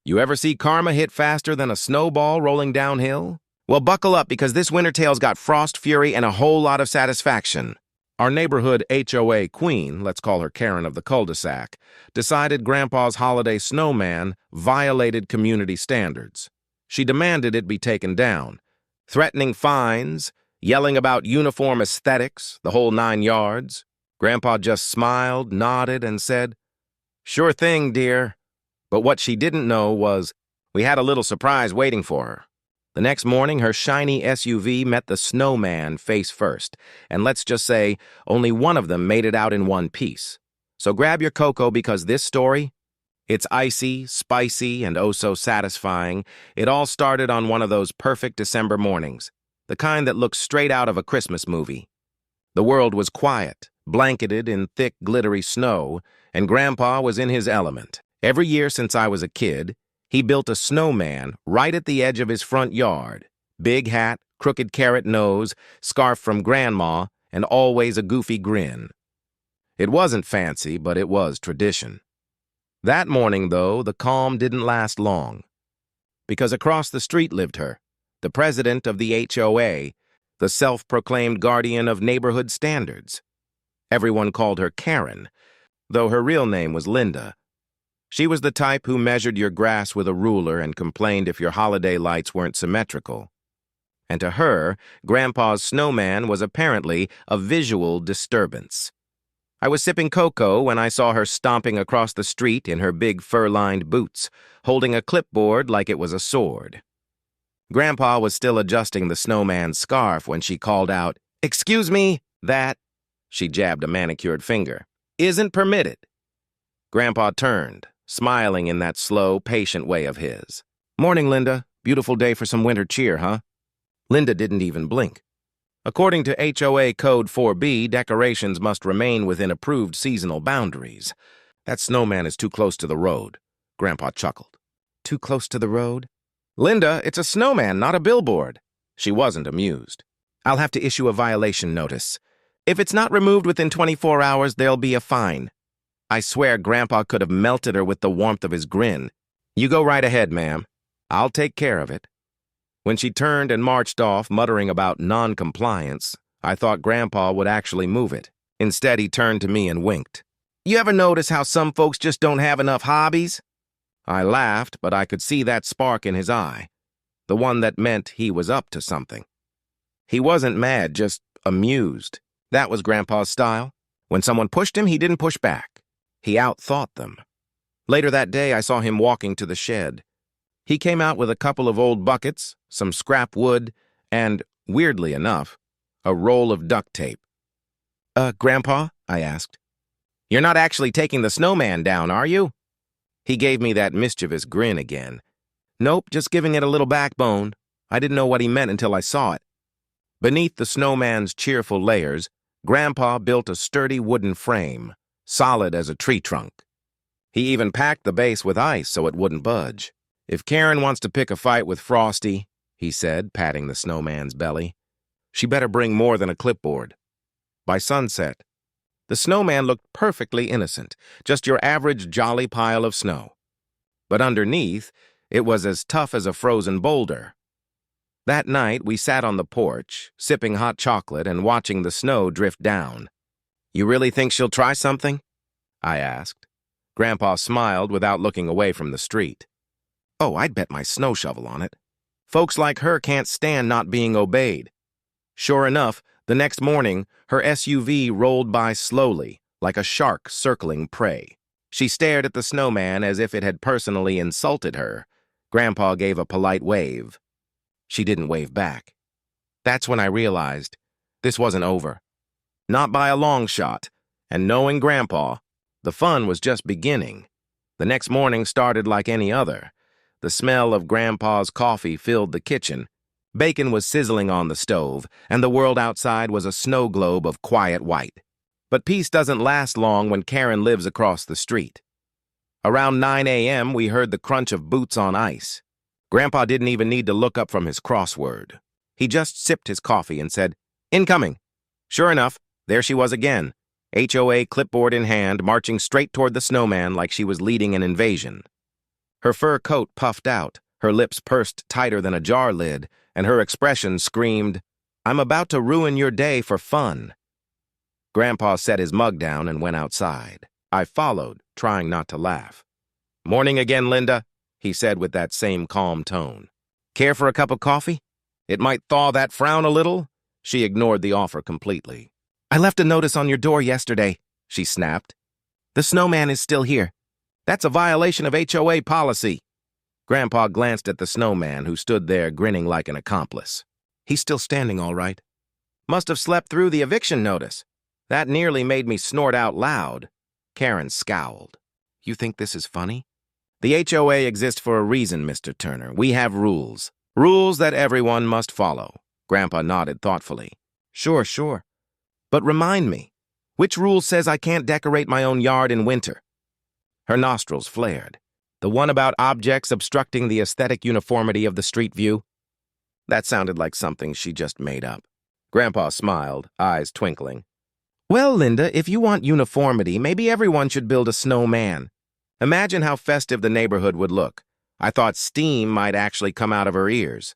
You ever see karma hit faster than a snowball rolling downhill? Well, buckle up because this winter tale's got frost, fury, and a whole lot of satisfaction. Our neighborhood HOA queen, let's call her Karen of the cul-de-sac, decided Grandpa's holiday snowman violated community standards. She demanded it be taken down, threatening fines, yelling about uniform aesthetics, the whole 9 yards. Grandpa just smiled, nodded, and said, "Sure thing, dear." But what she didn't know was we had a little surprise waiting for her. The next morning, her shiny SUV met the Snowman face first, and let's just say only one of them made it out in one piece. So grab your cocoa because this story, it's icy, spicy, and oh so satisfying. It all started on one of those perfect December mornings, the kind that looks straight out of a Christmas movie. The world was quiet, blanketed in thick, glittery snow, and Grandpa was in his element. Every year since I was a kid, he built a snowman right at the edge of his front yard. Big hat, crooked carrot nose, scarf from Grandma, and always a goofy grin. It wasn't fancy, but it was tradition. That morning, though, the calm didn't last long. Because across the street lived her, the president of the HOA, the self-proclaimed guardian of neighborhood standards. Everyone called her Karen, though her real name was Linda. She was the type who measured your grass with a ruler and complained if your holiday lights weren't symmetrical. And to her, Grandpa's snowman was apparently a visual disturbance. I was sipping cocoa when I saw her stomping across the street in her big fur-lined boots, holding a clipboard like it was a sword. Grandpa was still adjusting the snowman's scarf when she called out, "Excuse me, that," she jabbed a manicured finger, "isn't permitted." Grandpa turned, smiling in that slow, patient way of his. "Morning, Linda. Beautiful day for some winter cheer, huh?" Linda didn't even blink. According to HOA Code 4B, decorations must remain within approved seasonal boundaries. "That snowman is too close to the road," Grandpa chuckled. "Too close to the road?" "Linda, it's a snowman, not a billboard." She wasn't amused. "I'll have to issue a violation notice. If it's not removed within 24 hours, there'll be a fine." I swear Grandpa could have melted her with the warmth of his grin. "You go right ahead, ma'am. I'll take care of it." When she turned and marched off, muttering about non-compliance, I thought Grandpa would actually move it. Instead, he turned to me and winked. "You ever notice how some folks just don't have enough hobbies?" I laughed, but I could see that spark in his eye, the one that meant he was up to something. He wasn't mad, just amused. That was Grandpa's style. When someone pushed him, he didn't push back. He outthought them. Later that day, I saw him walking to the shed. He came out with a couple of old buckets, some scrap wood, and, weirdly enough, a roll of duct tape. Grandpa?" I asked. "You're not actually taking the snowman down, are you?" He gave me that mischievous grin again. "Nope, just giving it a little backbone. I didn't know what he meant until I saw it." Beneath the snowman's cheerful layers, Grandpa built a sturdy wooden frame, solid as a tree trunk. He even packed the base with ice so it wouldn't budge. "If Karen wants to pick a fight with Frosty," he said, patting the snowman's belly, "she better bring more than a clipboard." By sunset, the snowman looked perfectly innocent, just your average jolly pile of snow. But underneath, it was as tough as a frozen boulder. That night, we sat on the porch, sipping hot chocolate and watching the snow drift down. "You really think she'll try something?" I asked. Grandpa smiled without looking away from the street. "Oh, I'd bet my snow shovel on it. Folks like her can't stand not being obeyed." Sure enough, the next morning, her SUV rolled by slowly, like a shark circling prey. She stared at the snowman as if it had personally insulted her. Grandpa gave a polite wave. She didn't wave back. That's when I realized this wasn't over. Not by a long shot, and knowing Grandpa, the fun was just beginning. The next morning started like any other. The smell of Grandpa's coffee filled the kitchen. Bacon was sizzling on the stove, and the world outside was a snow globe of quiet white. But peace doesn't last long when Karen lives across the street. Around 9 a.m., we heard the crunch of boots on ice. Grandpa didn't even need to look up from his crossword. He just sipped his coffee and said, "Incoming." Sure enough, there she was again, HOA clipboard in hand, marching straight toward the snowman like she was leading an invasion. Her fur coat puffed out, her lips pursed tighter than a jar lid, and her expression screamed, "I'm about to ruin your day for fun." Grandpa set his mug down and went outside. I followed, trying not to laugh. "Morning again, Linda," he said with that same calm tone. "Care for a cup of coffee? It might thaw that frown a little." She ignored the offer completely. "I left a notice on your door yesterday," she snapped. "The snowman is still here. That's a violation of HOA policy." Grandpa glanced at the snowman, who stood there grinning like an accomplice. "He's still standing all right. Must have slept through the eviction notice. That nearly made me snort out loud." Karen scowled. "You think this is funny? The HOA exists for a reason, Mr. Turner. We have rules. Rules that everyone must follow." Grandpa nodded thoughtfully. Sure. But remind me, which rule says I can't decorate my own yard in winter?" Her nostrils flared. "The one about objects obstructing the aesthetic uniformity of the street view?" That sounded like something she just made up. Grandpa smiled, eyes twinkling. "Well, Linda, if you want uniformity, maybe everyone should build a snowman. Imagine how festive the neighborhood would look. I thought steam might actually come out of her ears."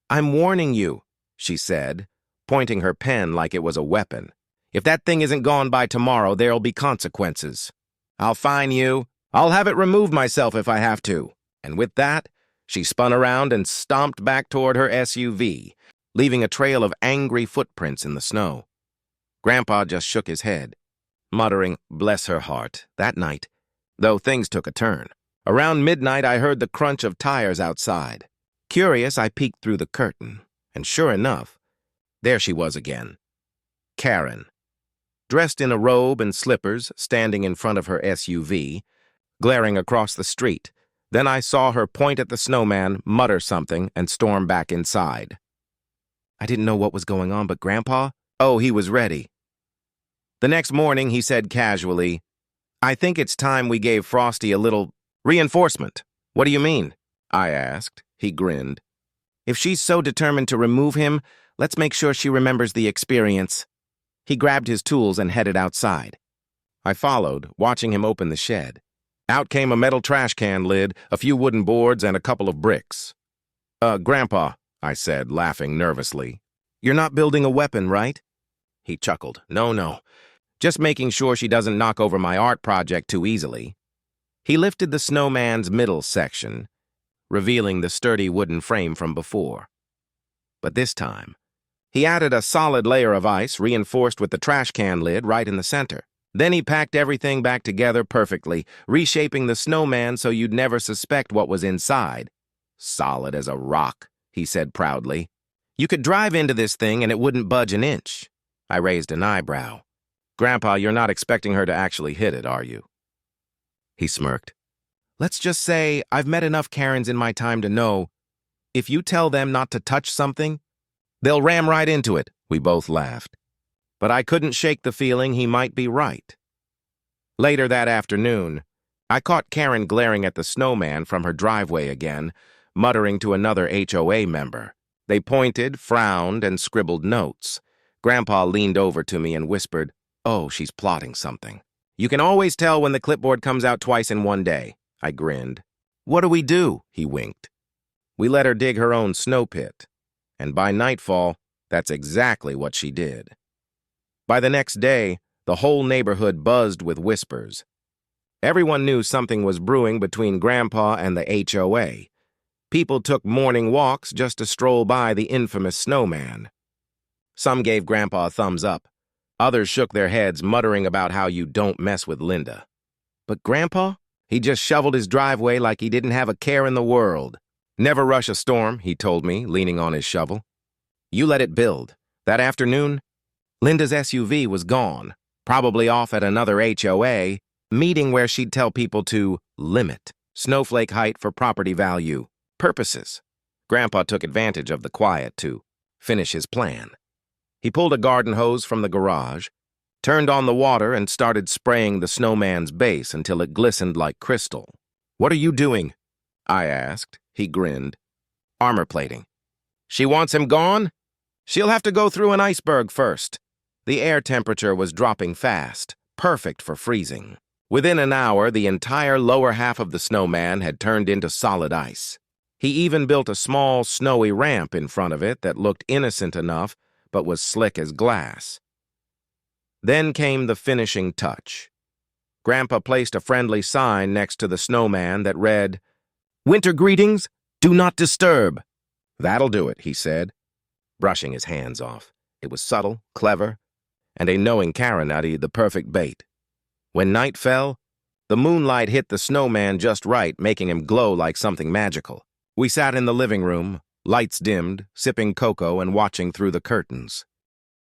"I'm warning you," she said, pointing her pen like it was a weapon. "If that thing isn't gone by tomorrow, there'll be consequences. I'll fine you. I'll have it removed myself if I have to." And with that, she spun around and stomped back toward her SUV, leaving a trail of angry footprints in the snow. Grandpa just shook his head, muttering, "Bless her heart," that night, though things took a turn. Around midnight, I heard the crunch of tires outside. Curious, I peeked through the curtain, and sure enough, there she was again. Karen, dressed in a robe and slippers, standing in front of her SUV, glaring across the street. Then I saw her point at the snowman, mutter something, and storm back inside. I didn't know what was going on, but Grandpa, oh, he was ready. The next morning, he said casually, "I think it's time we gave Frosty a little reinforcement." "What do you mean?" I asked. He grinned. "If she's so determined to remove him, let's make sure she remembers the experience." He grabbed his tools and headed outside. I followed, watching him open the shed. Out came a metal trash can lid, a few wooden boards, and a couple of bricks. Grandpa," I said, laughing nervously. "You're not building a weapon, right?" He chuckled. No. Just making sure she doesn't knock over my art project too easily." He lifted the snowman's middle section, revealing the sturdy wooden frame from before. But this time, he added a solid layer of ice, reinforced with the trash can lid right in the center. Then he packed everything back together perfectly, reshaping the snowman so you'd never suspect what was inside. "Solid as a rock," he said proudly. "You could drive into this thing and it wouldn't budge an inch." I raised an eyebrow. "Grandpa, you're not expecting her to actually hit it, are you?" He smirked. "Let's just say I've met enough Karens in my time to know, if you tell them not to touch something, they'll ram right into it." We both laughed. But I couldn't shake the feeling he might be right. Later that afternoon, I caught Karen glaring at the snowman from her driveway again, muttering to another HOA member. They pointed, frowned, and scribbled notes. Grandpa leaned over to me and whispered, "Oh, she's plotting something." "You can always tell when the clipboard comes out twice in one day," I grinned. "What do we do?" He winked. "We let her dig her own snow pit." And by nightfall, that's exactly what she did. By the next day, the whole neighborhood buzzed with whispers. Everyone knew something was brewing between Grandpa and the HOA. People took morning walks just to stroll by the infamous snowman. Some gave Grandpa a thumbs up. Others shook their heads, muttering about how you don't mess with Linda. But Grandpa, he just shoveled his driveway like he didn't have a care in the world. "Never rush a storm," he told me, leaning on his shovel. "You let it build." That afternoon, Linda's SUV was gone, probably off at another HOA meeting where she'd tell people to limit snowflake height for property value purposes. Grandpa took advantage of the quiet to finish his plan. He pulled a garden hose from the garage, turned on the water, and started spraying the snowman's base until it glistened like crystal. "What are you doing?" I asked. He grinned. "Armor plating." "She wants him gone? She'll have to go through an iceberg first." The air temperature was dropping fast, perfect for freezing. Within an hour, the entire lower half of the snowman had turned into solid ice. He even built a small, snowy ramp in front of it that looked innocent enough, but was slick as glass. Then came the finishing touch. Grandpa placed a friendly sign next to the snowman that read, "Winter greetings, do not disturb." "That'll do it," he said, brushing his hands off. It was subtle, clever, and a knowing Karen the perfect bait. When night fell, the moonlight hit the snowman just right, making him glow like something magical. We sat in the living room, lights dimmed, sipping cocoa and watching through the curtains.